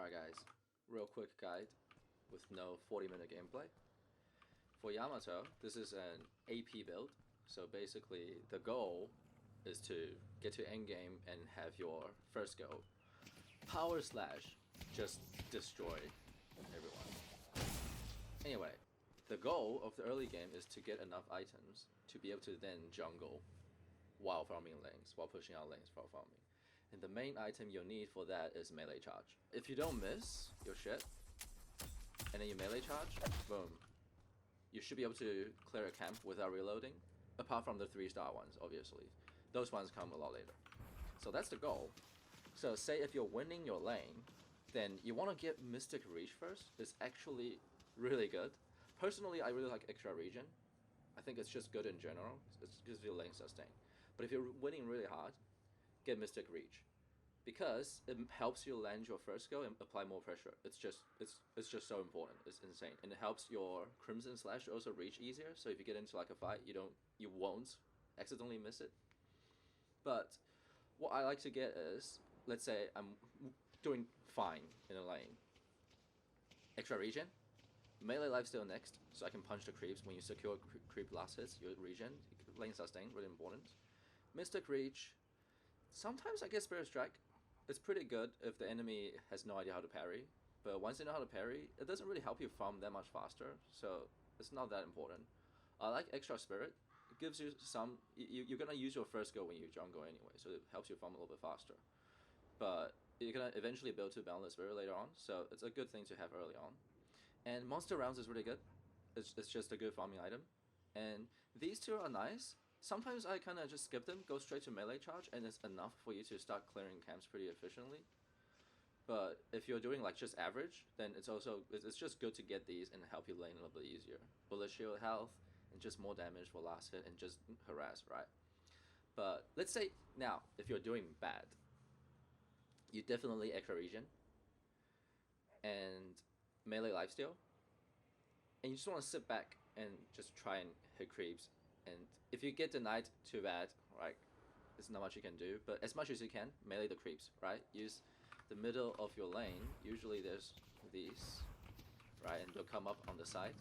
Alright guys, real quick guide with no 40-minute gameplay. For Yamato, this is an AP build, so basically the goal is to get to endgame and have your first go power slash just destroy everyone. Anyway, the goal of the early game is to get enough items to be able to then jungle while farming lanes, while pushing out lanes while farming. And the main item you'll need for that is melee charge. If you don't miss your shit, and then you melee charge, boom. You should be able to clear a camp without reloading, apart from the 3-star ones, obviously. Those ones come a lot later. So that's the goal. So say if you're winning your lane, then you want to get Mystic Reach first. It's actually really good. Personally, I really like extra regen. I think it's just good in general. It gives you lane sustain. But if you're winning really hard, get Mystic Reach, because it helps you land your first go and apply more pressure. It's just so important. It's insane, and it helps your Crimson Slash also reach easier. So if you get into like a fight, you won't accidentally miss it. But what I like to get is, let's say I'm doing fine in a lane. Extra regen, melee lifesteal next, so I can punch the creeps. When you secure creep last hits, your regen, lane sustain, really important. Mystic Reach. Sometimes I get Spirit Strike. It's pretty good if the enemy has no idea how to parry, but once they know how to parry, it doesn't really help you farm that much faster, so it's not that important. I like Extra Spirit. It gives you some... You're gonna use your first go when you jungle anyway, so it helps you farm a little bit faster. But you're gonna eventually build to Boundless Spirit later on, so it's a good thing to have early on. And Monster Rounds is really good. It's just a good farming item. And these two are nice. Sometimes I kind of just skip them, go straight to melee charge, and it's enough for you to start clearing camps pretty efficiently. But if you're doing like just average, then it's just good to get these and help you lane a little bit easier. Bullet shield health, and just more damage for last hit, and just harass, right? But let's say now, if you're doing bad, you definitely extra regen, and melee lifesteal, and you just want to sit back and just try and hit creeps. And if you get denied, too bad, right? There's not much you can do, but as much as you can, melee the creeps, right? Use the middle of your lane. Usually there's these, right? And they'll come up on the side,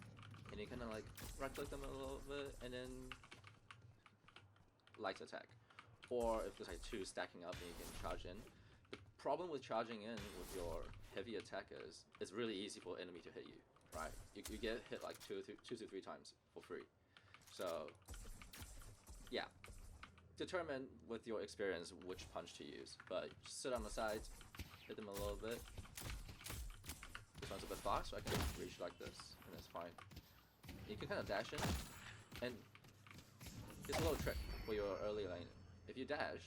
and you kind of like right-click them a little bit, and then light attack. Or if there's like two stacking up, then you can charge in. The problem with charging in with your heavy attackers, it's really easy for enemy to hit you, right? You get hit like two to three times for free. So, yeah, determine with your experience which punch to use, but just sit on the sides, hit them a little bit. This one's a bit fast, so I can reach like this, and that's fine. You can kind of dash in, and it's a little trick for your early lane. If you dash,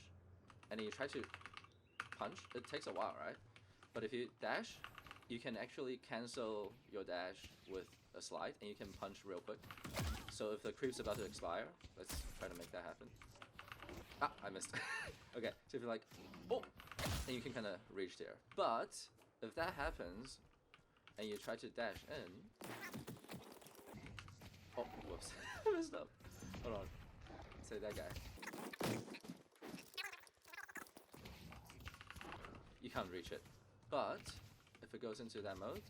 and then you try to punch, it takes a while, right? But if you dash, you can actually cancel your dash with a slide, and you can punch real quick. So if the creep's about to expire, let's try to make that happen. Ah, I missed. Okay, so if you're like, oh, and you can kind of reach there. But if that happens, and you try to dash in, oh, whoops, I messed up. Hold on, say that guy. You can't reach it. But if it goes into that mode,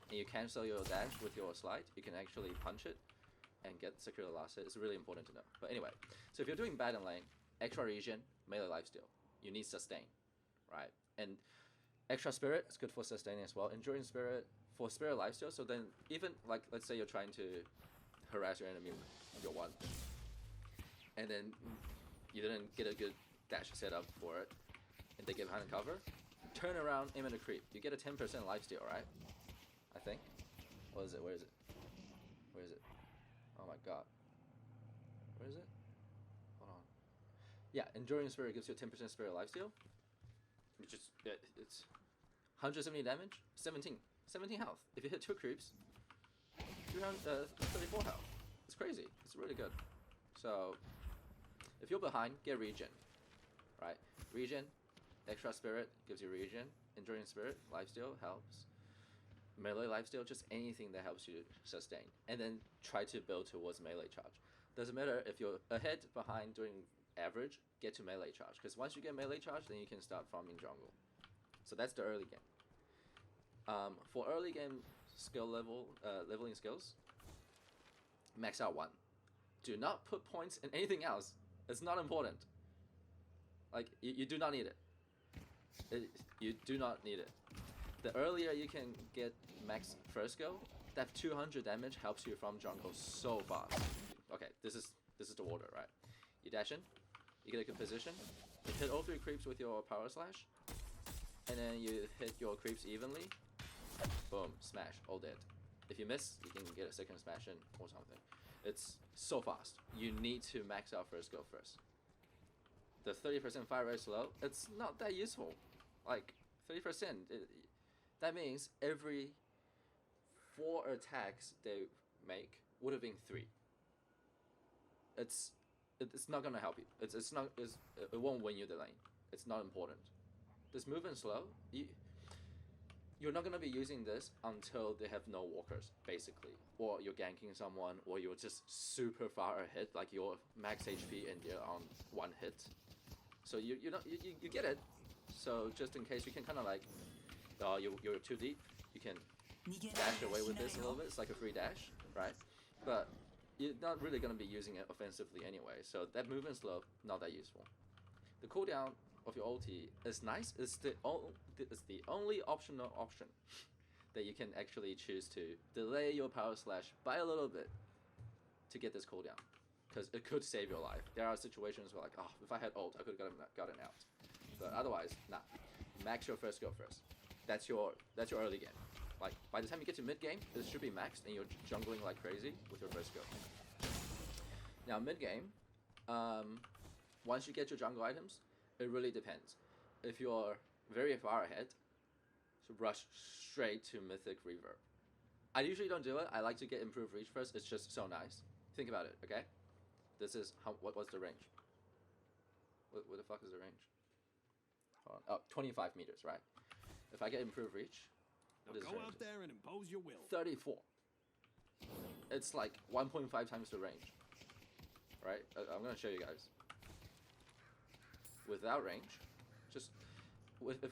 and you cancel your dash with your slide, you can actually punch it and get secure the last hit. It's really important to know. But anyway, so if you're doing bad in lane, extra regen, melee lifesteal, you need sustain, right? And extra spirit is good for sustaining as well. Enduring spirit for spirit lifesteal. So then even like, let's say you're trying to harass your enemy with your one, and then you didn't get a good dash setup for it, and they get behind the cover, turn around, aim at a creep. You get a 10% lifesteal, right? I think. What is it? Where is it? Where is it? Oh my god. Where is it? Hold on. Yeah, Enduring Spirit gives you a 10% Spirit lifesteal. Which is, it's 170 damage, 17 health. If you hit 2 creeps, 34 health. It's crazy. It's really good. So, if you're behind, get regen. Right? Regen, extra spirit gives you regen. Enduring Spirit, lifesteal helps. Melee lifesteal, just anything that helps you sustain, and then try to build towards melee charge. Doesn't matter if you're ahead, behind, doing average, get to melee charge, because once you get melee charge, then you can start farming jungle. So that's the early game. For early game skill leveling skills, max out 1. Do not put points in anything else. It's not important. Like, you do not need it. You do not need it. The earlier you can get max first go, that 200 damage helps you from jungle so fast. Okay, this is the order, right? You dash in, you get a good position, you hit all 3 creeps with your power slash, and then you hit your creeps evenly. Boom, smash, all dead. If you miss, you can get a second smash in or something. It's so fast. You need to max out first go first. The 30% fire rate slow, it's not that useful. Like 30%, that means every 4 attacks they make would have been 3. It's not gonna help you. It won't win you the lane. It's not important. This movement slow, you're not gonna be using this until they have no walkers, basically, or you're ganking someone, or you're just super far ahead, like you're max HP and they're on 1 hit. So you get it. So just in case, you can kind of like, you're too deep, you can dash away with this a little bit. It's like a free dash, right? But you're not really gonna be using it offensively anyway. So that movement slow, not that useful. The cooldown of your ulti is nice. It's the only optional option that you can actually choose to delay your power slash by a little bit to get this cooldown, because it could save your life. There are situations where like, oh, if I had ult, I could have gotten out. But otherwise, nah. Max your first go first. That's your early game. Like by the time you get to mid game, this should be maxed and you're jungling like crazy with your first go. Now mid game, once you get your jungle items, it really depends. If you're very far ahead, so rush straight to Mythic Reaver. I usually don't do it. I like to get improved reach first. It's just so nice. Think about it, okay? This is what's the range? What the fuck is the range? Hold on. Oh, 25 meters, right? If I get improved reach, what is the range? Go out there and impose your will. 34. It's like 1.5 times the range, right? I'm gonna show you guys. Without range, just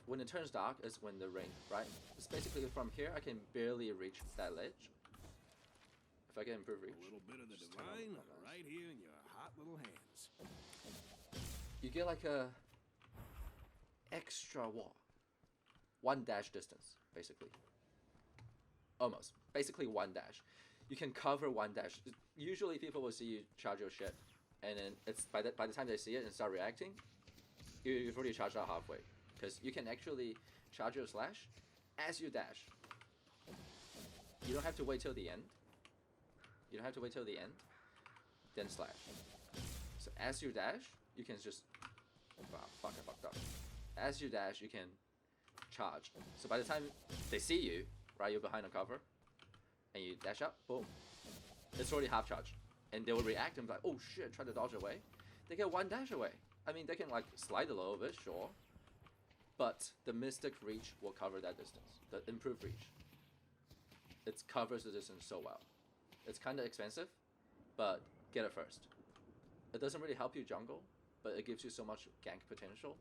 when it turns dark is when the range, right? It's basically from here I can barely reach that ledge. If I get improved reach, A little bit of the divine right here in your hot little hands. you get like a extra wall. 1 dash distance, basically. Almost. Basically 1 dash. You can cover 1 dash. Usually people will see you charge your shit, and then it's by the time they see it and start reacting, you've already charged out halfway. Because you can actually charge your slash as you dash. You don't have to wait till the end. You don't have to wait till the end, then slash. So as you dash, you can just... Wow, fuck, I fucked up. As you dash, you can charge. So by the time they see you, right, you're behind a cover, and you dash up, boom. It's already half charged. And they will react and be like, oh shit, try to dodge away. They get 1 dash away. I mean, they can like slide a little bit, sure. But the Mystic Reach will cover that distance. The improved reach. It covers the distance so well. It's kind of expensive, but get it first. It doesn't really help you jungle, but it gives you so much gank potential.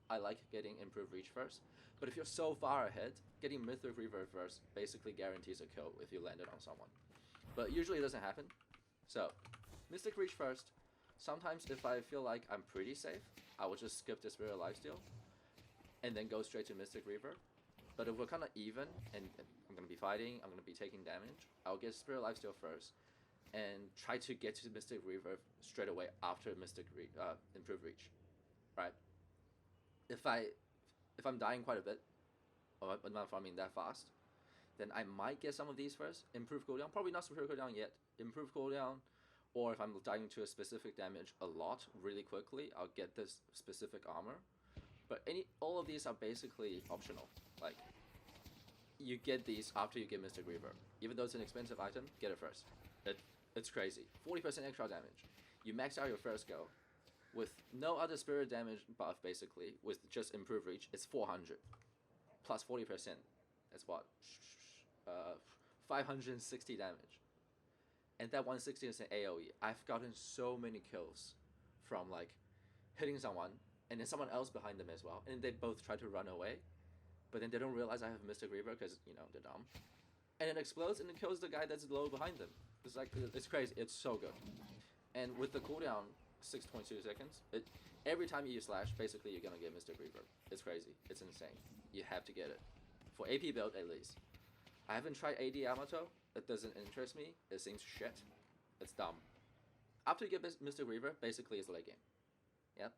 I like getting improved reach first. But if you're so far ahead, getting Mythic Reaver first basically guarantees a kill if you landed on someone. But usually it doesn't happen. So, Mystic Reach first. Sometimes if I feel like I'm pretty safe, I will just skip the Spirit Lifesteal and then go straight to Mystic Reaver. But if we're kind of even and I'm going to be fighting, I'm going to be taking damage, I'll get Spirit Lifesteal first and try to get to Mystic Reaver straight away after Improved Reach, right? If I'm dying quite a bit, or I'm not farming that fast, then I might get some of these first. Improve cooldown, probably not super cooldown yet. Improve cooldown, or if I'm dying to a specific damage a lot really quickly, I'll get this specific armor. But all of these are basically optional. Like, you get these after you get Mystic Reaver. Even though it's an expensive item, get it first. It's crazy. 40% extra damage. You max out your first go with no other spirit damage buff, basically, with just improved reach. It's 400 plus 40%. That's what? 560 damage. And that 160 is an AoE. I've gotten so many kills from like hitting someone and then someone else behind them as well, and they both try to run away, but then they don't realize I have Mystic Reaver because, you know, they're dumb. And it explodes and it kills the guy that's low behind them. It's like, it's crazy. It's so good. And with the cooldown, 6.2 seconds, every time you slash, basically you're gonna get Mystic Reaver. It's crazy. It's insane. You have to get it. For AP build, at least. I haven't tried AD Yamato. It doesn't interest me. It seems shit. It's dumb. After you get Mystic Reaver, basically it's late game. Yep.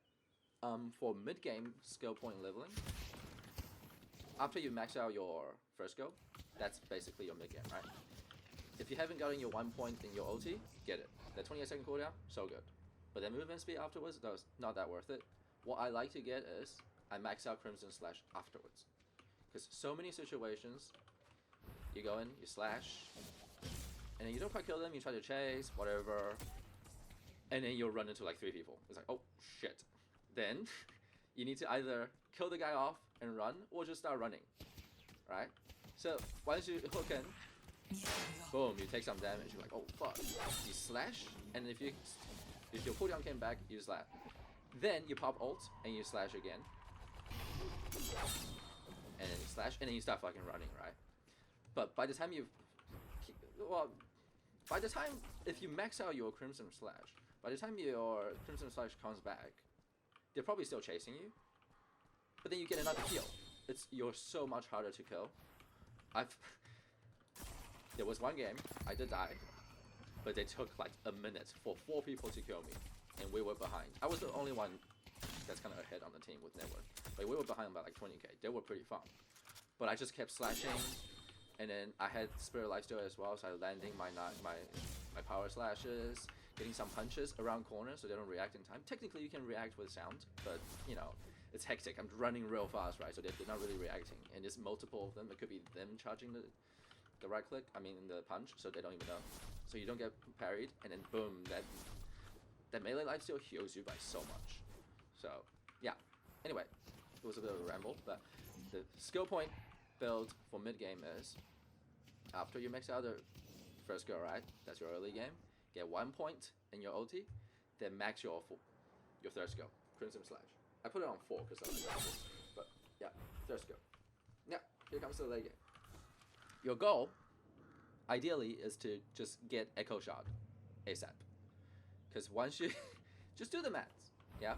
For mid-game skill point leveling, after you max out your first go, that's basically your mid-game, right? If you haven't gotten your 1 point in your ulti, get it. The 28-second cooldown, so good. But then movement speed afterwards, that's not that worth it. What I like to get is, I max out Crimson Slash afterwards. Because so many situations, you go in, you slash, and then you don't quite kill them, you try to chase, whatever, and then you'll run into like 3 people. It's like, oh shit. Then, you need to either kill the guy off and run, or just start running, right? So, once you hook in, boom, you take some damage, you're like, oh fuck. You slash, and if your cooldown came back, you slash. Then you pop ult, and you slash again. And then you slash, and then you start fucking running, right? But by the time if you max out your Crimson Slash, by the time your Crimson Slash comes back, they're probably still chasing you. But then you get another kill. You're so much harder to kill. There was one game, I did die, but they took like a minute for 4 people to kill me, and we were behind. I was the only one that's kind of ahead on the team with network, but we were behind by like 20k. They were pretty fun, but I just kept slashing, and then I had Spirit Lifesteal as well, so I was landing my power slashes, getting some punches around corners so they don't react in time. Technically you can react with sound, but you know, it's hectic. I'm running real fast, right? So they're not really reacting, and there's multiple of them. It could be them charging the right click, the punch, so they don't even know. So you don't get parried, and then boom, that melee lifesteal heals you by so much. So yeah. Anyway, it was a bit of a ramble, but the skill point build for mid game is, after you max out the first go, right? That's your early game. Get 1 point in your ulti, then max your third skill, Crimson Slash. I put it on 4 because I like that, but yeah, third skill. Yeah, here comes the late game. Your goal, ideally, is to just get Echo Shot ASAP. Because once you just do the maths, yeah?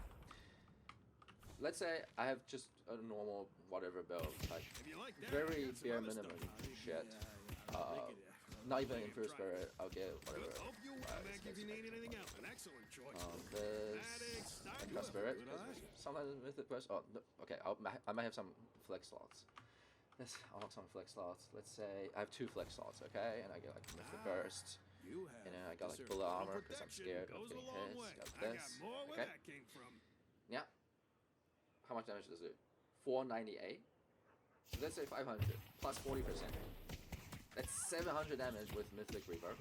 Let's say I have just a normal whatever build, like very bare minimum shit. Not even in First Spirit, I'll get whatever. This and Spirit. Sometimes with the burst. Oh, no, okay. I might have some flex slots. I'll have some flex slots. Let's say I have 2 flex slots, okay? And I get like Mythic Burst. And then I got like Bullet Armor because I'm scared of getting hits. Got this. Okay. Yeah. How much damage does it do? 498. So let's say 500 plus 40%. That's 700 damage with Mythic Reaver.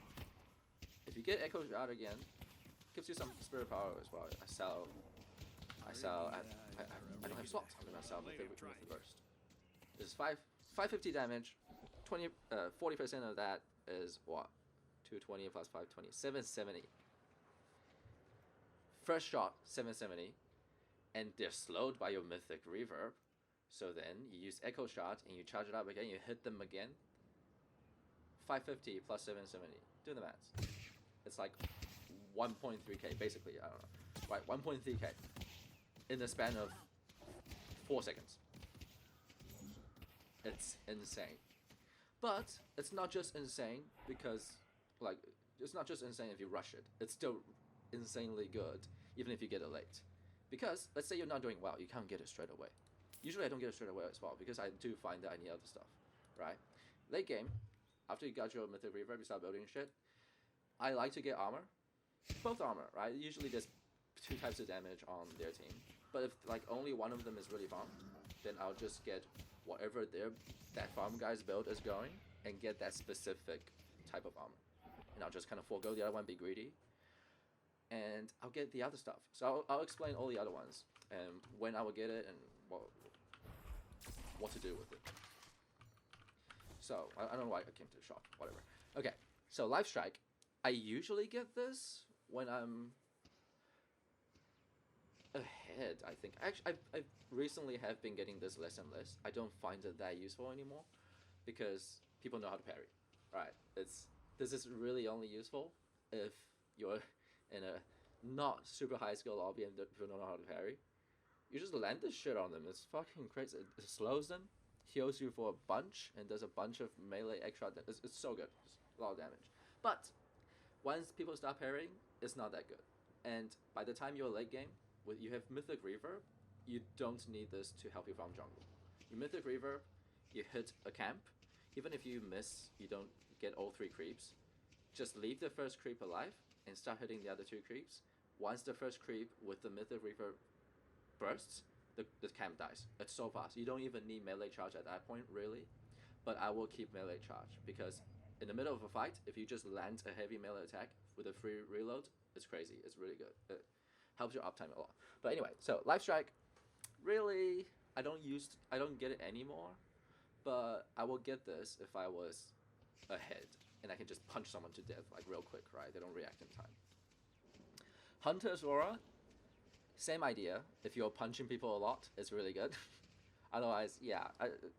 If you get Echo Shot again, gives you some Spirit Power as well. I don't have slots. I'm gonna sell Mythic Burst. This is 550 damage. 40% of that is what? 220 plus 520, 770. First shot, 770, and they're slowed by your Mythic Reverb. So then you use Echo Shot and you charge it up again. You hit them again. 550 plus 770. Do the maths. It's like 1.3k, basically. I don't know. Right, 1.3k in the span of 4 seconds. It's insane. But it's not just insane because, like, it's not just insane if you rush it. It's still insanely good, even if you get it late. Because, let's say you're not doing well, you can't get it straight away. Usually I don't get it straight away as well, because I do find that I need other stuff, right? Late game, after you got your Mythic Reverb, you start building shit. I like to get armor. Both armor, right? Usually there's 2 types of damage on their team. But if, like, only one of them is really farm, then I'll just get whatever that farm guy's build is going and get that specific type of armor. And I'll just kind of forego the other one, be greedy. And I'll get the other stuff. So I'll explain all the other ones and when I will get it and what to do with it. So, I don't know why I came to the shop, whatever. Okay, so Life Strike. I usually get this when I'm ahead, I think. Actually, I recently have been getting this less and less. I don't find it that useful anymore because people know how to parry, right? This is really only useful if you're in a not super high skill lobby and people don't know how to parry. You just land this shit on them. It's fucking crazy. It slows them, heals you for a bunch, and does a bunch of melee extra. It's so good. It's a lot of damage. But once people start parrying, it's not that good. And by the time you're late game, you have Mythic Reverb, you don't need this to help you farm jungle. You Mythic Reverb, you hit a camp, even if you miss, you don't get all 3 creeps, just leave the first creep alive and start hitting the other 2 creeps. Once the first creep with the Mythic Reverb bursts, the camp dies. It's so fast. You don't even need melee charge at that point, really. But I will keep melee charge because in the middle of a fight, if you just land a heavy melee attack with a free reload, it's crazy. It's really good. It helps your uptime a lot. But anyway, so Life Strike, really, I don't get it anymore. But I will get this if I was ahead and I can just punch someone to death like real quick, right? They don't react in time. Hunter's Aura, same idea. If you're punching people a lot, it's really good. Otherwise, yeah,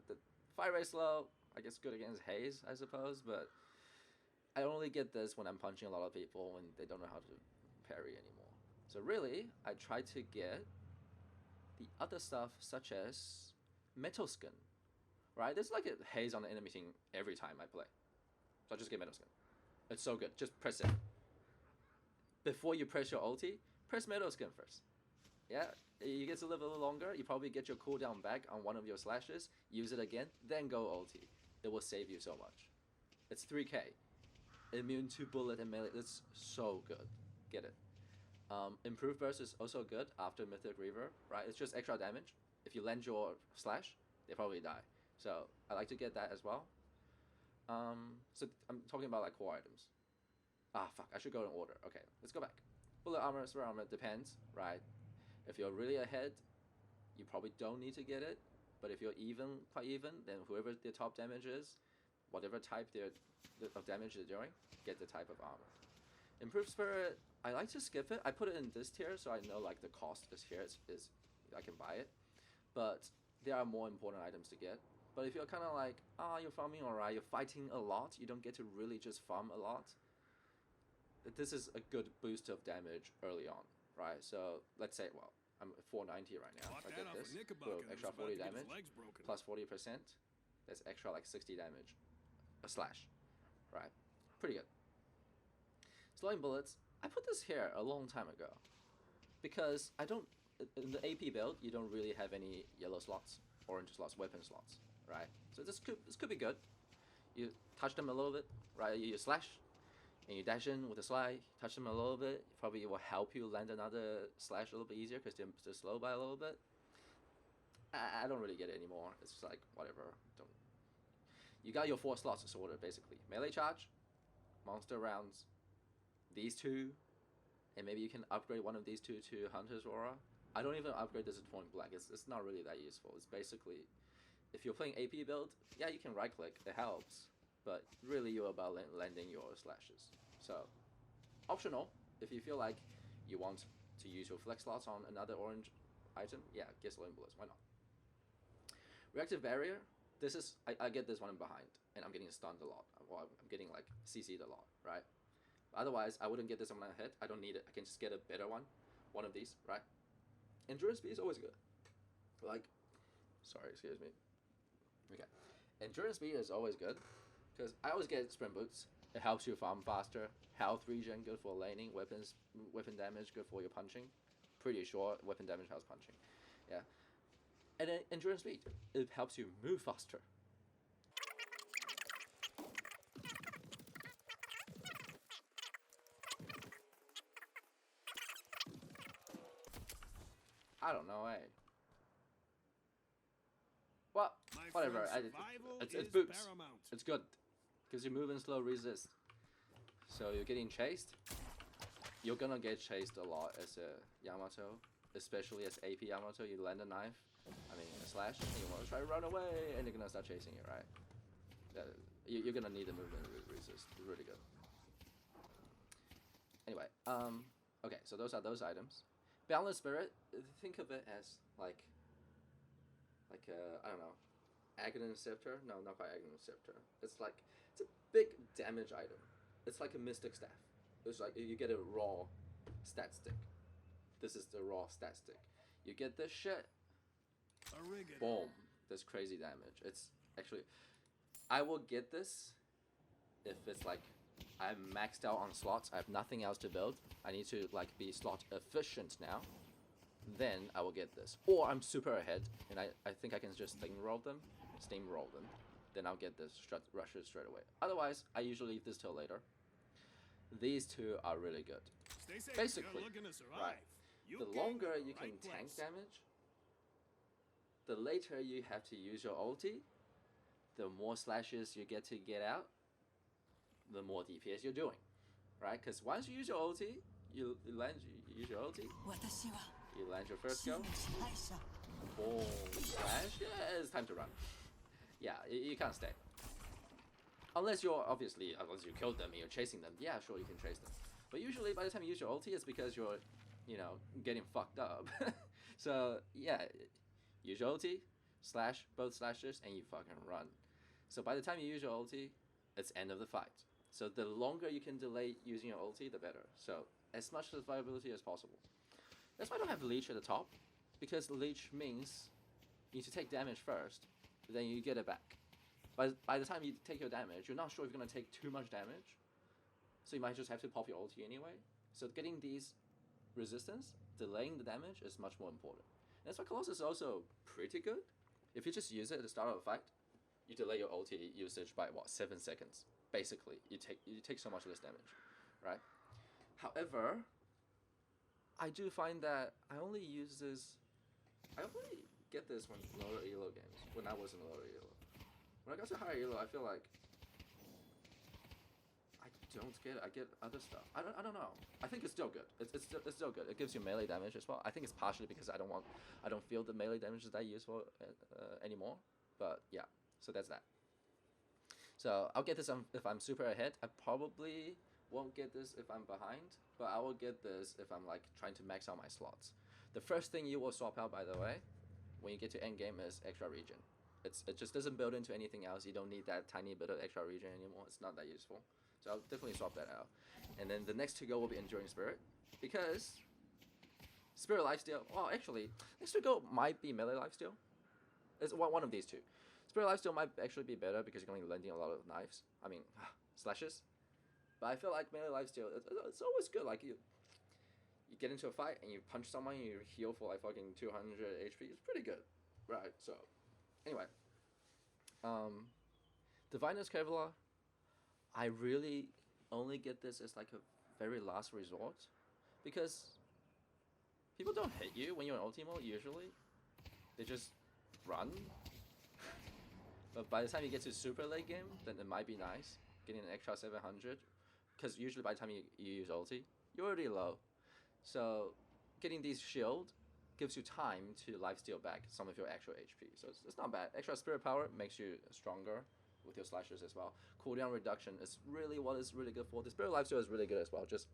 the fire rate slow, I guess good against Haze, I suppose, but I only get this when I'm punching a lot of people when they don't know how to parry anymore. So really, I try to get the other stuff such as Metal Skin, right? There's like a Haze on the enemy team every time I play. So I just get Metal Skin. It's so good. Just press it. Before you press your ulti, press Metal Skin first. Yeah, you get to live a little longer. You probably get your cooldown back on one of your slashes. Use it again, then go ulti. It will save you so much. It's 3k. Immune to bullet and melee. It's so good. Get it. Improved burst is also good after Mythic Reaver, right? It's just extra damage. If you land your slash, they probably die. So I like to get that as well. So I'm talking about like core items. Ah, fuck, I should go in order. Okay, let's go back. Bullet armor, spare armor, depends, right? If you're really ahead, you probably don't need to get it. But if you're quite even, then whoever the top damage is, whatever type of damage they're doing, get the type of armor. Improved Spirit, I like to skip it. I put it in this tier so I know like the cost is here. Is I can buy it. But there are more important items to get. But if you're kind of like, you're farming alright, you're fighting a lot, you don't get to really just farm a lot, this is a good boost of damage early on, right? So let's say, well, I'm at 490 right now. If I get this, extra 40 damage, plus 40%, that's extra like 60 damage a slash, right? Pretty good. Slowing bullets, I put this here a long time ago because in the AP build, you don't really have any yellow slots, orange slots, weapon slots, right? So this could be good. You touch them a little bit, right? You slash, and you dash in with a slide, touch them a little bit, probably will help you land another slash a little bit easier because they're slow by a little bit. I don't really get it anymore. It's just like, whatever. You got your 4 slots sorted, basically. Melee charge, monster rounds, these 2, and maybe you can upgrade one of these 2 to Hunter's Aura. I don't even upgrade this to point blank. It's not really that useful. It's basically, if you're playing AP build, yeah, you can right click, it helps. But really you're about landing your slashes. So, optional, if you feel like you want to use your flex slots on another orange item, yeah, get slowing bullets, why not? Reactive barrier, this is, I get this one behind, and I'm getting stunned a lot. Well, I'm getting like CC'd a lot, right? Otherwise, I wouldn't get this on my head, I don't need it, I can just get a better one of these, right? Endurance speed is always good. Like, sorry, excuse me. Okay, endurance speed is always good. Because I always get sprint boots. It helps you farm faster. Health regen, good for laning. Weapon damage, good for your punching. Pretty sure weapon damage helps punching. Yeah. And then endurance speed. It helps you move faster. I don't know, eh? Well, whatever. It's boots. It's good. Because you move in slow resist. So you're getting chased. You're gonna get chased a lot as a Yamato. Especially as AP Yamato. You land a knife. A slash. And you want to try to run away. And you're gonna start chasing you, right? You're gonna need a movement resist. It's really good. Anyway. Okay, so those are those items. Boundless Spirit, think of it as like I don't know, Aghanim Scepter. No, not quite Aghanim Scepter. It's a big damage item. It's like a Mystic Staff. It's like you get a raw stat stick. This is the raw stat stick. You get this shit. Boom. This crazy damage. It's actually, I will get this if it's like I'm maxed out on slots. I have nothing else to build. I need to like be slot efficient now. Then I will get this. Or I'm super ahead and I think I can just steamroll them. Then I'll get this rushes straight away. Otherwise, I usually leave this till later. These two are really good. Basically, right. The longer you can tank damage, the later you have to use your ulti, the more slashes you get to get out, the more DPS you're doing, right? Because once you use your ulti, you use your ulti, you land your first go, boom, slash, yeah, it's time to run. Yeah, you can't stay. Unless you killed them and you're chasing them, yeah, sure, you can chase them. But usually by the time you use your ulti, it's because you're, getting fucked up. So, yeah, use your ulti, slash both slashes, and you fucking run. So by the time you use your ulti, it's end of the fight. So the longer you can delay using your ulti, the better. So as much survivability as possible. That's why I don't have leech at the top, because leech means you need to take damage first, then you get it back. By the time you take your damage, you're not sure if you're going to take too much damage, so you might just have to pop your ulti anyway. So getting these resistance, delaying the damage is much more important. And that's why Colossus is also pretty good. If you just use it at the start of a fight, you delay your ulti usage by 7 seconds. Basically, you take so much less damage, right? However, I do find that I only get this when lower elo games. When I was in lower elo. When I got to higher elo, I feel like I don't get it. I get other stuff. I don't know. I think it's still good. It's still good. It gives you melee damage as well. I think it's partially because I don't feel the melee damage that I use for anymore. But yeah, so that's that. So I'll get this if I'm super ahead. I probably won't get this if I'm behind, but I will get this if I'm like trying to max out my slots. The first thing you will swap out, by the way, when you get to end game is extra regen. It just doesn't build into anything else. You don't need that tiny bit of extra regen anymore. It's not that useful. So I'll definitely swap that out. And then the next to go will be Enduring Spirit, because Spirit Lifesteal, well actually, next to go might be Melee Lifesteal. It's one of these two. Spirit Lifesteal might actually be better because you're going to be landing a lot of knives. I mean, slashes. But I feel like Melee Lifesteal, it's always good. Like you get into a fight and you punch someone and you heal for like fucking 200 HP. It's pretty good. Right, so anyway, Diviner's Kevlar, I really only get this as like a very last resort, because people don't hit you when you're in ulti mode usually. They just run. But by the time you get to super late game, then it might be nice getting an extra 700, because usually by the time you use ulti, you're already low. So getting these shield gives you time to lifesteal back some of your actual HP. So it's not bad. Extra spirit power makes you stronger with your slashers as well. Cooldown reduction is really what is really good for. The spirit lifesteal is really good as well. Just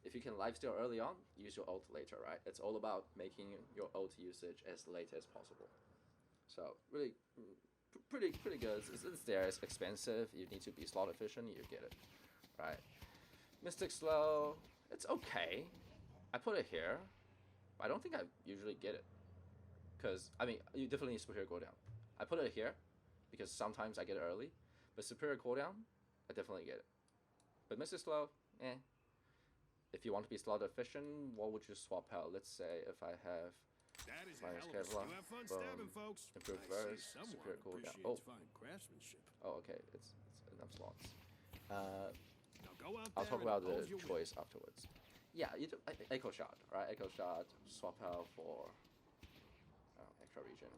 if you can lifesteal early on, use your ult later, right? It's all about making your ult usage as late as possible. So really pretty good. It's there. It's expensive. You need to be slot efficient. You get it, right? Mystic Slow, it's okay. I put it here. I don't think I usually get it, because I mean you definitely need Superior Cooldown. I put it here because sometimes I get it early, but Superior Cooldown, I definitely get it. But Mystic Slow, If you want to be slot efficient, what would you swap out? Let's say if I have minus Kevlar, improved verse, Superior Cooldown. Oh, okay, it's enough slots. I'll talk about the choice afterwards. Yeah, you do Echo Shot, right? Echo Shot, swap out for extra regen,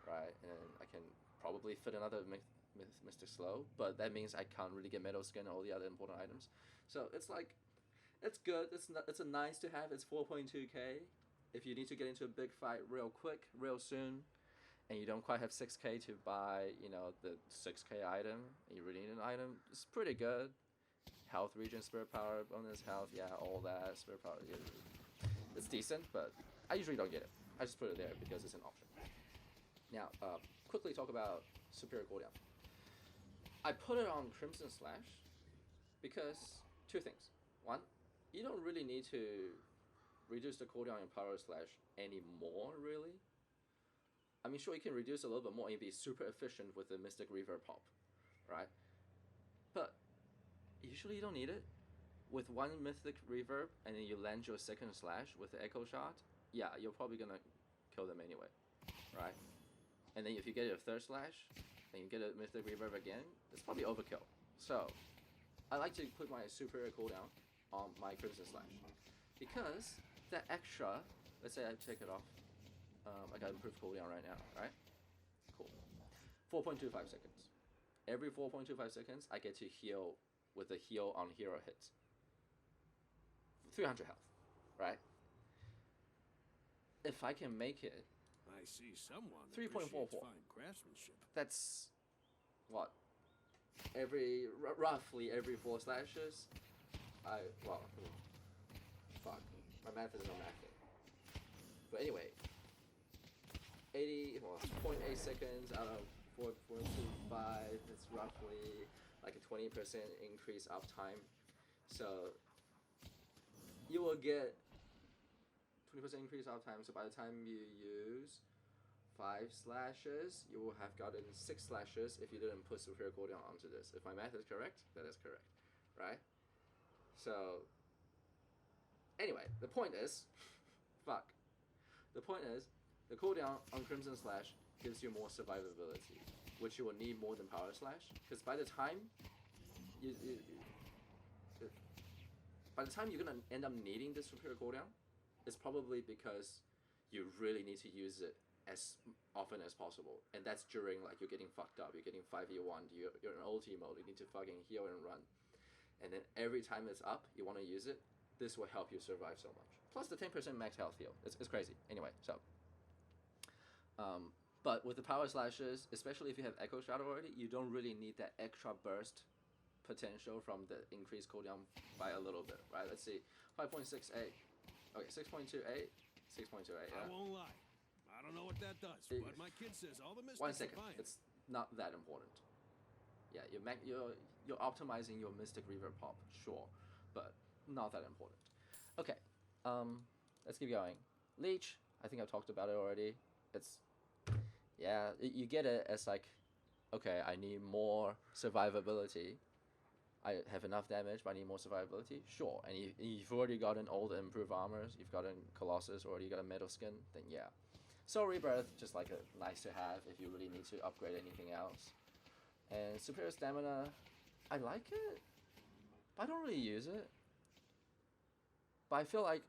right? And I can probably fit another Mystic Slow, but that means I can't really get Metal Skin and all the other important items. So it's like, it's good. It's a nice to have. It's 4.2k. If you need to get into a big fight real quick, real soon, and you don't quite have 6k to buy, the 6k item, and you really need an item, it's pretty good. Health regen, spirit power, bonus health, yeah, all that, spirit power, yeah. It's decent, but I usually don't get it. I just put it there because it's an option. Now, quickly talk about superior cooldown. I put it on Crimson Slash because two things. One, you don't really need to reduce the cooldown in Power Slash anymore, really. I mean, sure, you can reduce a little bit more and be super efficient with the Mystic Reverb pop, right? But usually you don't need it. With one Mystic Reverb and then you land your second slash with the Echo Shot, yeah, you're probably gonna kill them anyway, right? And then if you get a third slash and you get a Mystic Reverb again, it's probably overkill. So I like to put my superior cooldown on my Crimson Slash because that extra, let's say I take it off, I got improved cooldown right now, right? Cool. 4.25 seconds. Every 4.25 seconds, I get to heal with a heal on hero hit. 300 health, right? If I can make it, I see someone 3.44. fine craftsmanship. That's what? Every roughly every 4 slashes, fuck, my math is not mathing. But anyway, 0.8 seconds out of 4.25. It's roughly like a 20% increase uptime. So you will get 20% increase uptime. So by the time you use 5 slashes, you will have gotten 6 slashes if you didn't put superior cooldown onto this. If my math is correct, that is correct, right? So anyway, the point is, the point is, the cooldown on Crimson Slash gives you more survivability, which you will need more than Power Slash, because by the time you're gonna end up needing this superior cooldown, it's probably because you really need to use it as often as possible, and that's during like you're getting fucked up, you're getting 5v1, you're in ulti mode, you need to fucking heal and run, and then every time it's up, you want to use it. This will help you survive so much. Plus the 10% max health heal. It's crazy. Anyway, so. But with the Power Slashes, especially if you have Echo Shot already, you don't really need that extra burst potential from the increased cooldown by a little bit, right? Let's see, 5.68. Okay, 6.28. 6.28. Yeah. I won't lie. I don't know what that does, but my kid says all the mystics 1 second. are fine. It's not that important. Yeah, you're optimizing your Mystic Reverb pop, sure, but not that important. Okay, let's keep going. Leech, I think I've talked about it already. It's, yeah, you get it as like, okay, I need more survivability. I have enough damage, but I need more survivability. Sure, and you've already gotten all the improved armors. You've gotten Colossus, already got a metal skin. Then yeah, Soul Rebirth just like a nice to have if you really need to upgrade anything else. And superior stamina, I like it, but I don't really use it. But I feel like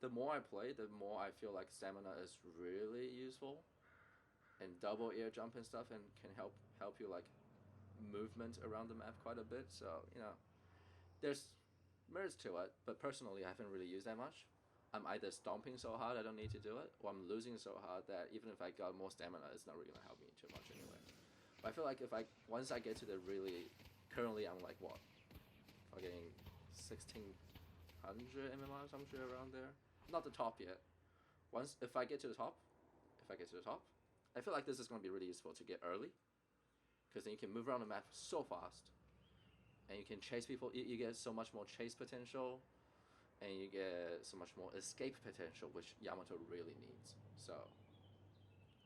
the more I play, the more I feel like stamina is really useful, and double air jump and stuff, and can help you like movement around the map quite a bit. So there's merits to it, but personally I haven't really used that much. I'm either stomping so hard I don't need to do it, or I'm losing so hard that even if I got more stamina, it's not really gonna help me too much anyway. But I feel like once I get to the really, currently I'm like what, I'm getting 1600 MMR, some shit around there. Not the top yet. If I get to the top, I feel like this is gonna be really useful to get early, because then you can move around the map so fast, and you can chase people. You get so much more chase potential, and you get so much more escape potential, which Yamato really needs. So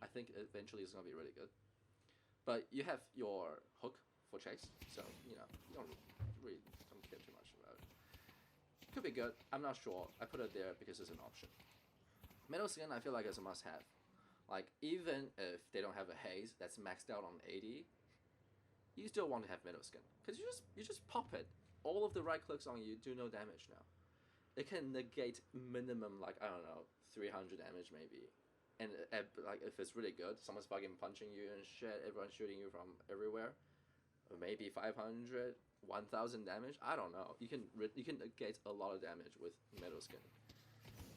I think eventually it's gonna be really good. But you have your hook for chase, so you don't care too much about it. Could be good. I'm not sure. I put it there because it's an option. Metal Skin I feel like is a must-have. Like even if they don't have a haze that's maxed out on 80, you still want to have Metal Skin, because you just pop it. All of the right clicks on you do no damage now. It can negate minimum like, I don't know, 300 damage maybe. And like if it's really good, someone's fucking punching you and shit, everyone's shooting you from everywhere, maybe 500, 1000 damage. I don't know. You can negate a lot of damage with Metal Skin.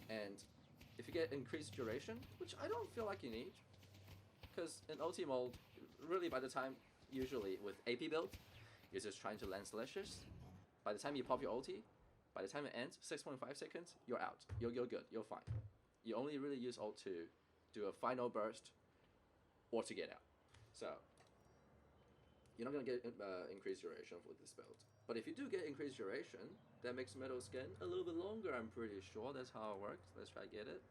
And if you get increased duration, which I don't feel like you need, because in OT mode, really by the time, usually with AP build, you're just trying to land slashes. By the time you pop your ulti, By the time it ends, 6.5 seconds, you're out. You're good. You're fine. You only really use ult to do a final burst or to get out. So you're not gonna get increased duration with this build. But if you do get increased duration, that makes metal skin a little bit longer. I'm pretty sure that's how it works. Let's try to get it.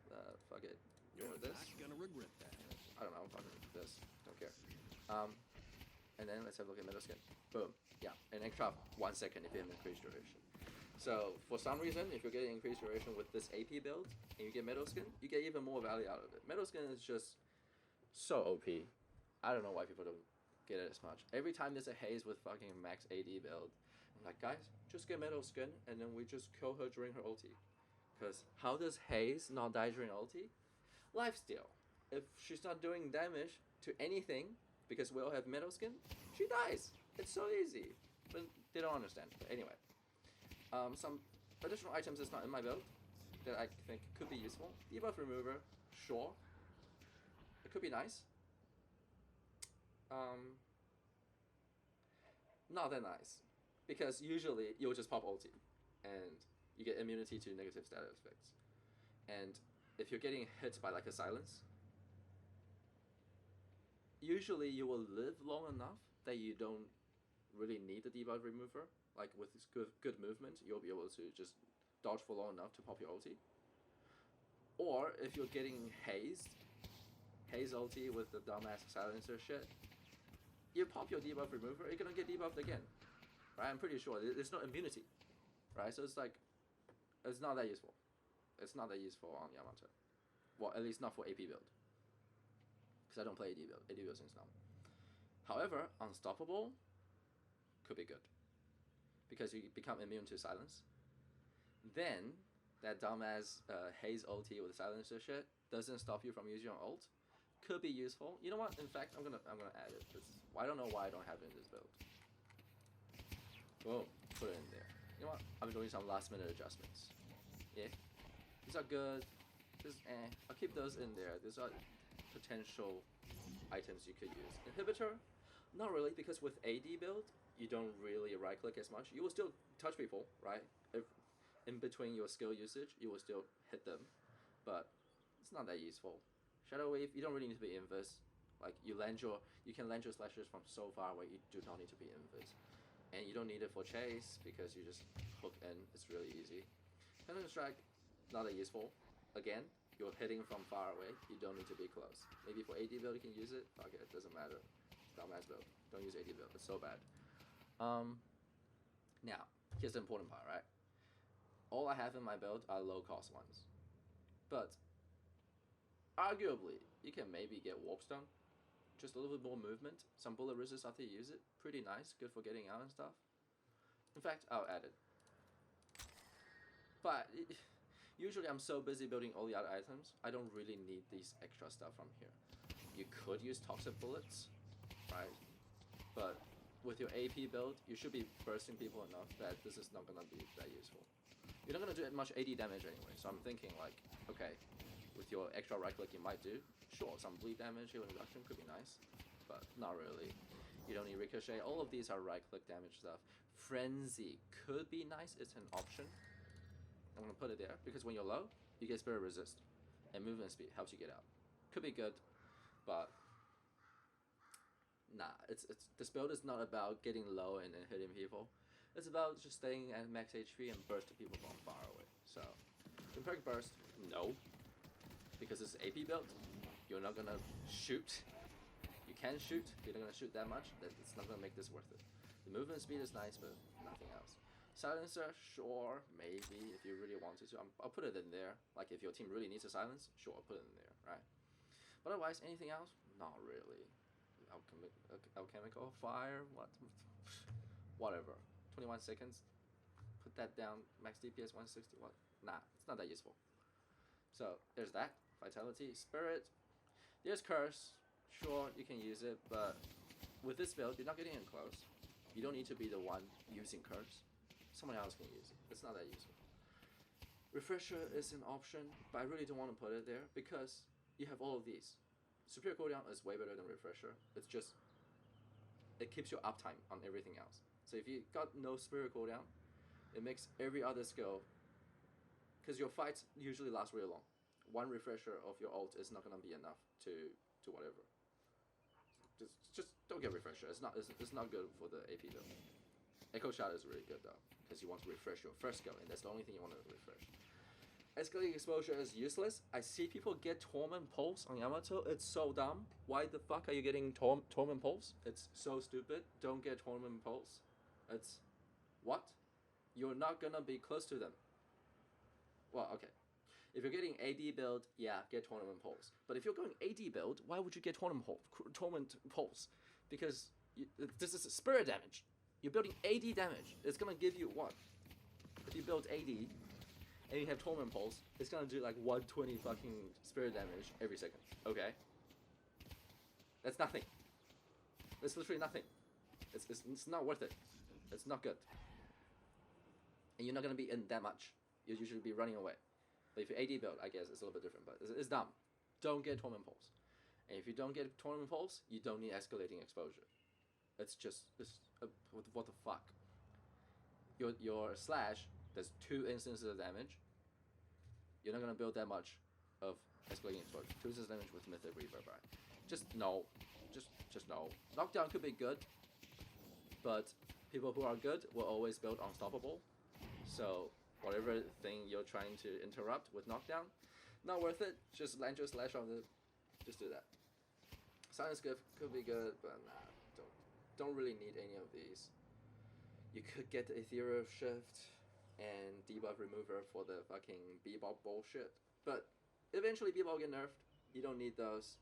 Fuck it. You're this. not gonna regret that. I don't know. I'm fucking this. Don't care. And then let's have a look at metal skin. Boom. Yeah, an extra 1 second if you have increased duration. So for some reason, if you're getting increased duration with this AP build and you get metal skin, you get even more value out of it. Metal skin is just so OP. I don't know why people don't get it as much. Every time there's a haze with fucking max AD build, I'm like, guys, just get metal skin and then we just kill her during her ulti. Because how does haze not die during ulti? Lifesteal. If she's not doing damage to anything, because we all have metal skin, she dies. It's so easy. But they don't understand. But anyway. Some additional items that's not in my build that I think could be useful. Debuff remover, sure. It could be nice. Not that nice. Because usually you'll just pop ulti and you get immunity to negative status effects. And if you're getting hit by like a silence, usually you will live long enough that you don't really need the debuff remover. Like with this good movement, you'll be able to just dodge for long enough to pop your ulti. Or if you're getting haze ulti with the dumbass silencer shit, you pop your debuff remover, you're gonna get debuffed again. Right? I'm pretty sure there's no immunity. Right? So it's like, it's not that useful. It's not that useful on Yamato. Well, at least not for AP build. Because I don't play AD build. AD build since now. However, Unstoppable could be good. Because you become immune to silence. Then, that dumbass haze ulti with silencer shit doesn't stop you from using your ult. Could be useful. You know what? In fact, I'm gonna add it. I don't know why I don't have it in this build. Boom. Put it in there. You know what? I'm doing some last minute adjustments. Yeah. These are good. I'll keep those in there. These are potential items you could use. Inhibitor? Not really, because with AD build, you don't really right click as much. You will still touch people, right? If in between your skill usage, you will still hit them, but it's not that useful. Shadow Wave, you don't really need to be invis. Like you can land your slashes from so far away. You do not need to be invis, and you don't need it for chase because you just hook in. It's really easy. Pendulum Strike, not that useful. Again, you're hitting from far away. You don't need to be close. Maybe for AD build you can use it. Fuck it, it doesn't matter. Dumbass build. Don't use AD build. It's so bad. Now, here's the important part, right? All I have in my build are low cost ones. But, arguably, you can maybe get Warp Stone. Just a little bit more movement. Some bullet resist after you use it. Pretty nice. Good for getting out and stuff. In fact, I'll add it. But, usually I'm so busy building all the other items, I don't really need these extra stuff from here. You could use Toxic Bullets, right? But with your AP build, you should be bursting people enough that this is not gonna be that useful. You're not gonna do much AD damage anyway, so I'm thinking like, okay, with your extra right click you might do, sure, some bleed damage, heal reduction could be nice, but not really. You don't need ricochet, all of these are right click damage stuff. Frenzy could be nice, it's an option. I'm gonna put it there, because when you're low, you get spirit resist, and movement speed helps you get out. Could be good, but nah, this build is not about getting low and then hitting people. It's about just staying at max HP and bursting people from far away. So, Imperfect Burst, no. Because it's AP build, you're not gonna shoot. You can shoot, you're not gonna shoot that much, it's not gonna make this worth it. The movement speed is nice, but nothing else. Silencer, sure, maybe, if you really wanted to. I'll put it in there. Like, if your team really needs a silence, sure, I'll put it in there, right? But otherwise, anything else? Not really. Alchemical fire, what? Whatever. 21 seconds. Put that down. Max DPS 160. What? Nah, it's not that useful. So there's that. Vitality, Spirit. There's Curse. Sure, you can use it, but with this build, you're not getting in close. You don't need to be the one using Curse. Someone else can use it. It's not that useful. Refresher is an option, but I really don't want to put it there because you have all of these. Superior Cooldown is way better than Refresher. It's just, it keeps your uptime on everything else. So if you got no Superior Cooldown, It makes every other skill, because your fights usually last really long. One refresher of your ult is not gonna be enough to whatever. Just don't get refresher. It's not good for the AP build. Echo Shot is really good though, because you want to refresh your first skill, and that's the only thing you want to refresh. Escalating exposure is useless. I see people get Torment Pulse on Yamato. It's so dumb. Why the fuck are you getting Torment Pulse? It's so stupid. Don't get Torment Pulse. It's what? You're not gonna be close to them. Well, okay. If you're getting AD build, yeah, get Tournament Pulse. But if you're going AD build, why would you get Tournament Pulse? Because this is spirit damage. You're building AD damage. It's gonna give you what? If you build AD and you have Torment Pulse, it's gonna do like 120 fucking spirit damage every second. Okay? That's nothing. It's literally nothing. It's not worth it. It's not good. And you're not gonna be in that much. You'll usually be running away. But if you AD build, I guess it's a little bit different, but it's dumb. Don't get Torment Pulse. And if you don't get Torment Pulse, you don't need escalating exposure. What the fuck? Your slash does 2 instances of damage. You're not gonna build that much of escalating exposure. 2 instances of damage with Mythic Reverb, right? Just no. Just no. Knockdown could be good, but people who are good will always build Unstoppable. So whatever thing you're trying to interrupt with knockdown, not worth it. Just land your slash on the. Just do that. Silence could be good, but nah, don't really need any of these. You could get the Ethereal shift and debuff remover for the fucking Bebop bullshit, but eventually Bebop will get nerfed. You don't need those.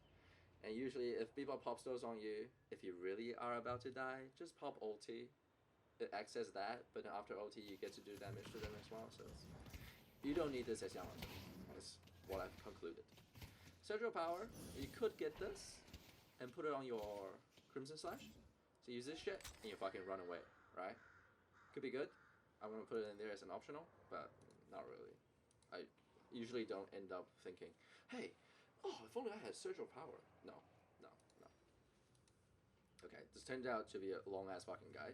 And usually, if Bebop pops those on you, if you really are about to die, just pop ulti. It acts as that, but then after ulti, you get to do damage to them as well. So you don't need this as Yamato. That's what I've concluded. Central power, you could get this and put it on your Crimson Slash. So use this shit and you fucking run away, right? Could be good. I'm gonna put it in there as an optional, but not really. I usually don't end up thinking, hey, if only I had Surgical Power. No. Okay, this turned out to be a long ass fucking guide,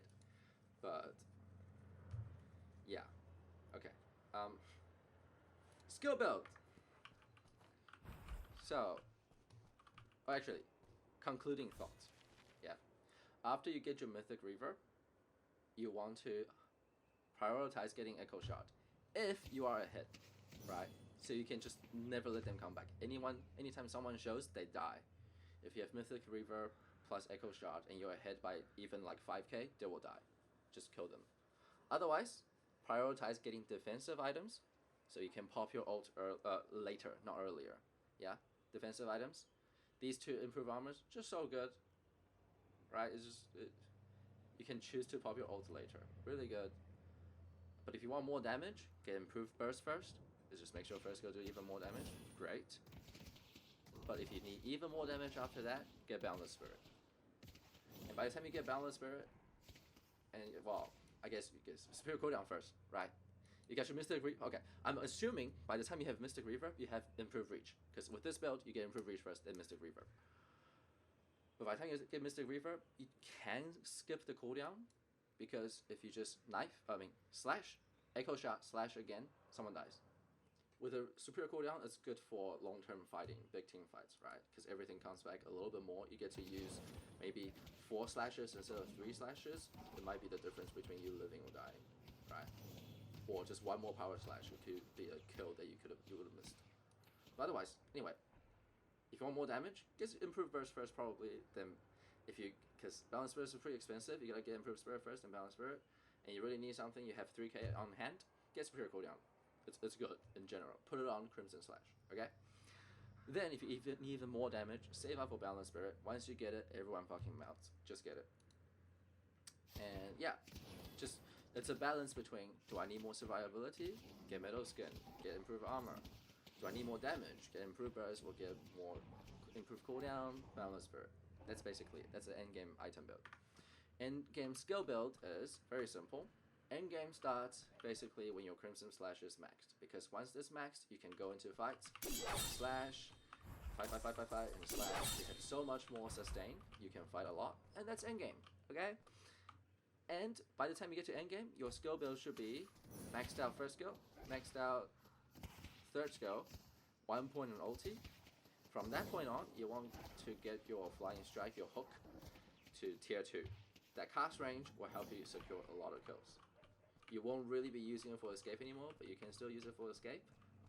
but yeah. Okay. Skill build. So, actually, concluding thoughts. Yeah. After you get your Mythic Reaver, you want to prioritize getting Echo Shot if you are ahead, right? So you can just never let them come back. Anytime someone shows, they die. If you have Mythic Reaver plus Echo Shot and you're ahead by even like 5k, they will die. Just kill them. Otherwise, prioritize getting defensive items so you can pop your ult later, not earlier. Yeah, defensive items. These 2 improve armors, just so good, right? You can choose to pop your ult later. Really good. But if you want more damage, get improved burst first. Just make sure first go do even more damage. Great. But if you need even more damage after that, get Boundless Spirit. And by the time you get Boundless Spirit, and well, I guess you get Superior Cooldown first, right? You got your Mystic Reaver. Okay, I'm assuming by the time you have Mystic Reaver, you have Improved Reach. Because with this build, you get Improved Reach first, then Mystic Reaver. But by the time you get Mystic Reaver, you can skip the cooldown. Because if you just slash, Echo Shot, slash again, someone dies. With a superior cooldown, it's good for long-term fighting, big team fights, right? Because everything comes back a little bit more. You get to use maybe 4 slashes instead of 3 slashes. It might be the difference between you living or dying, right? Or just 1 more power slash could be a kill that you would have missed. But otherwise, anyway, if you want more damage, get improved burst first probably. Then, because Balanced Spirit is pretty expensive, you gotta get improved spirit first and Balanced Spirit, and you really need something. You have 3k on hand. Get superior cooldown. It's good in general. Put it on Crimson Slash, okay? Then if you need even more damage, save up for Balanced Spirit. Once you get it, everyone fucking melts. Just get it. And yeah, it's a balance between, do I need more survivability? Get Metal Skin, get improved armor. Do I need more damage? Get improved burst, or get more improved cooldown, Balanced Spirit. That's basically it. That's the endgame item build. Endgame skill build is very simple. Endgame starts basically when your Crimson Slash is maxed, because once it's maxed, you can go into fights, slash, fight, and slash. You have so much more sustain, you can fight a lot, and that's endgame, okay? And by the time you get to endgame, your skill build should be maxed out first skill, maxed out third skill, 1 point on ulti. From that point on, you want to get your flying strike, your hook, to tier 2. That cast range will help you secure a lot of kills. You won't really be using it for escape anymore, but you can still use it for escape.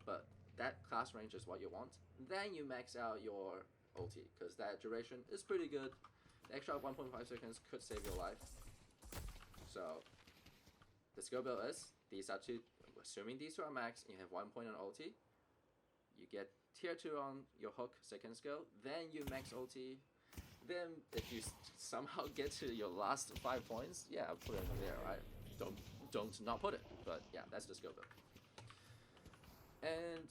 But that cast range is what you want. Then you max out your ulti, because that duration is pretty good. The extra 1.5 seconds could save your life. So the skill build is, these are two, assuming these two are max, and you have 1 point on ulti, you get tier 2 on your hook, second skill, then you max ulti. Then if you somehow get to your last 5 points, yeah, put it in there, right? Don't not put it, but yeah, that's the skill build. And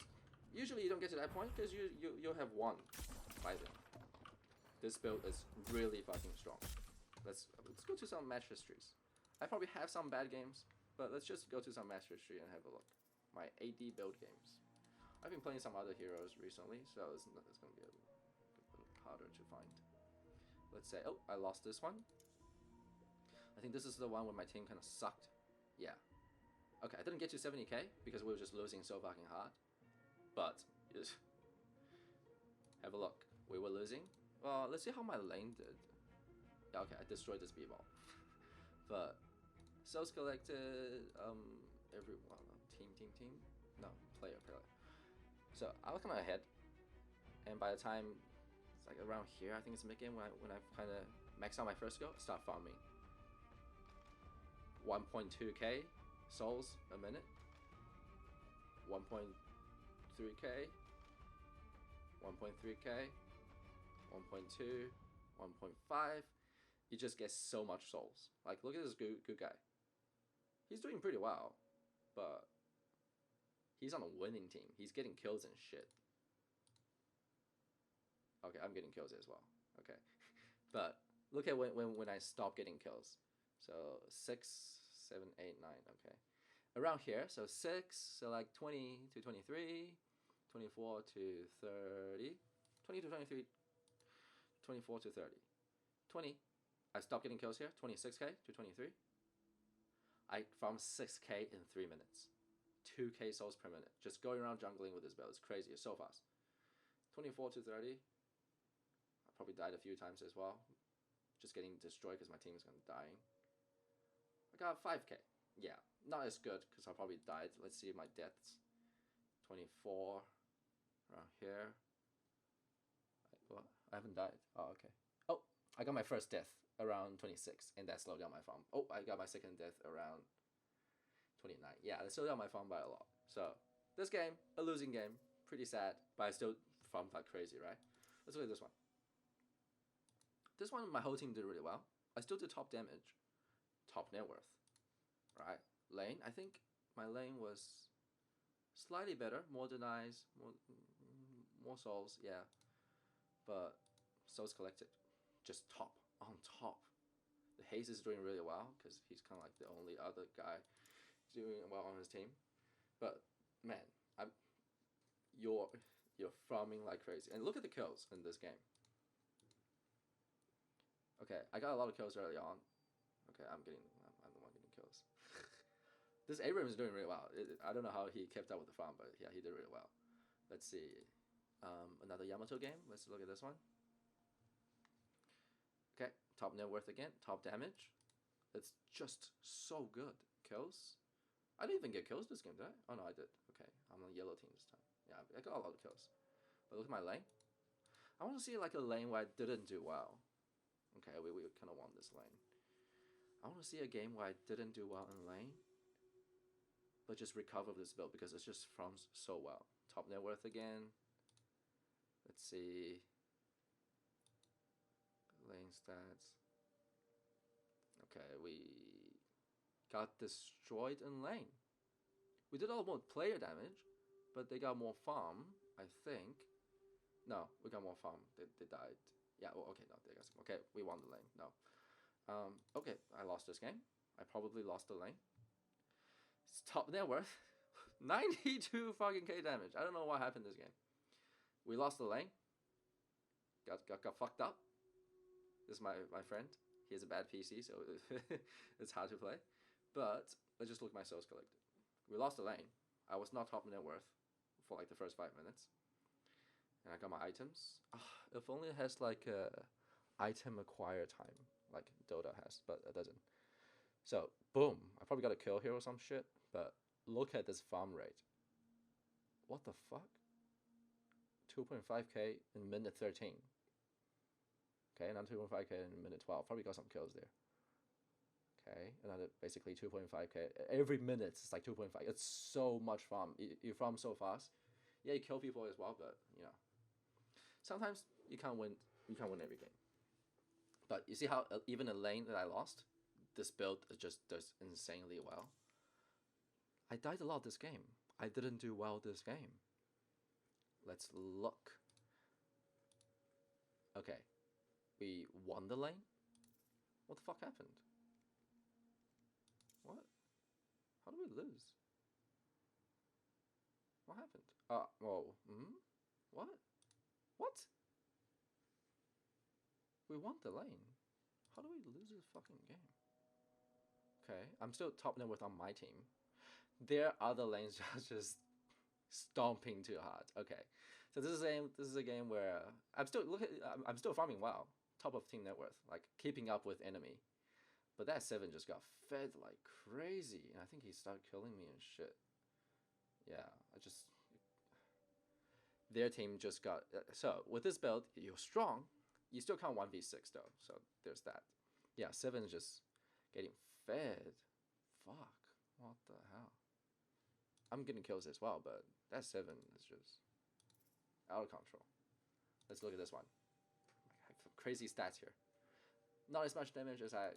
usually you don't get to that point because you'll have one by then. This build is really fucking strong. Let's go to some match histories. I probably have some bad games, but let's just go to some match history and have a look. My AD build games. I've been playing some other heroes recently, so it's going to be a little harder to find. Let's say, oh, I lost this one. I think this is the one where my team kind of sucked. Yeah. Okay, I didn't get to 70k because we were just losing so fucking hard. But, just have a look. We were losing. Well, let's see how my lane did. Yeah, okay, I destroyed this b-ball. But, souls collected, everyone, team. No, player. So, I was kind of ahead. And by the time, it's like around here, I think it's mid-game when I kind of max out my first skill, start farming. 1.2k souls a minute, 1.3k, 1.3k, 1.2, 1.5. You just get so much souls. Like, look at this good guy. He's doing pretty well, but he's on a winning team. He's getting kills and shit. Okay, I'm getting kills as well. Okay, but look at when I stop getting kills. So 6, 7, 8, 9. Okay, around here. So 6, so like 20 to 23, 24 to 30, 20 to 23, 24 to 30, 20. I stopped getting kills here. 26k to 23. I farm 6k in 3 minutes. 2k souls per minute. Just going around jungling with this build. It's crazy. It's so fast. 24 to 30. I probably died a few times as well. Just getting destroyed because my team is going to dying. I got 5k. Yeah, not as good because I probably died. Let's see my deaths. 24. Around here. What? I haven't died. Oh, okay. Oh, I got my first death around 26, and that slowed down my farm. Oh, I got my second death around 29. Yeah, that slowed down my farm by a lot. So, this game, a losing game. Pretty sad, but I still farmed like crazy, right? Let's look at this one. This one, my whole team did really well. I still did top damage, top net worth, right? Lane, I think my lane was slightly better, more denies, more souls, yeah. But souls collected, just top, on top. The Haze is doing really well because he's kind of like the only other guy doing well on his team. But man, you're farming like crazy. And look at the kills in this game. Okay, I got a lot of kills early on. Okay, I'm the one getting kills. This Abram is doing really well. I don't know how he kept up with the farm, but yeah, he did really well. Let's see. Another Yamato game. Let's look at this one. Okay, top net worth again. Top damage. It's just so good. Kills. I didn't even get kills this game, did I? Oh no, I did. Okay, I'm on the yellow team this time. Yeah, I got a lot of kills. But look at my lane. I want to see like a lane where I didn't do well. Okay, we kind of won this lane. I want to see a game where I didn't do well in lane, but just recover this build because it's just farms so well. Top net worth again. Let's see. Lane stats. Okay, we got destroyed in lane. We did a lot more player damage, but they got more farm, I think. No, we got more farm. They died. Yeah, well, okay, no, they got some. Okay, we won the lane. No. Okay, I lost this game. I probably lost the lane. It's top net worth. 92 fucking K damage. I don't know what happened this game. We lost the lane. Got fucked up. This is my friend. He has a bad PC, so it's hard to play. But let's just look at my souls collected. We lost the lane. I was not top net worth for like the first 5 minutes. And I got my items. If only it has like a item acquire time, like Dota has, but it doesn't. So, boom. I probably got a kill here or some shit, but look at this farm rate. What the fuck? 2.5k in minute 13. Okay, another 2.5k in minute 12. Probably got some kills there. Okay, another basically 2.5k. Every minute it's like 2.5. It's so much farm. You farm so fast. Yeah, you kill people as well, but you know, sometimes you can't win. You can't win every game. But you see how even a lane that I lost, this build just does insanely well. I died a lot this game. I didn't do well this game. Let's look. Okay, we won the lane. What the fuck happened? What? How did we lose? What happened? Whoa. What? What? We won the lane. How do we lose this fucking game? Okay, I'm still top net worth on my team. Their other lanes are just stomping too hard. Okay, so this is a game where I'm still farming well, top of team net worth, like keeping up with enemy. But that 7 just got fed like crazy, and I think he started killing me and shit. Yeah, their team just got so with this build you're strong. You still can't 1v6 though, so there's that. Yeah, 7 is just getting fed. Fuck, what the hell? I'm getting kills as well, but that 7 is just out of control. Let's look at this one. I have crazy stats here. Not as much damage as I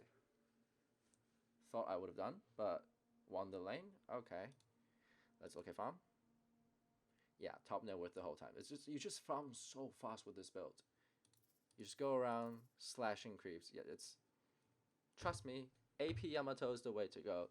thought I would have done, but won the lane. Okay, let's look at farm. Yeah, top net worth the whole time. It's just you just farm so fast with this build. You just go around slashing creeps. Yeah, it's trust me. AP Yamato is the way to go.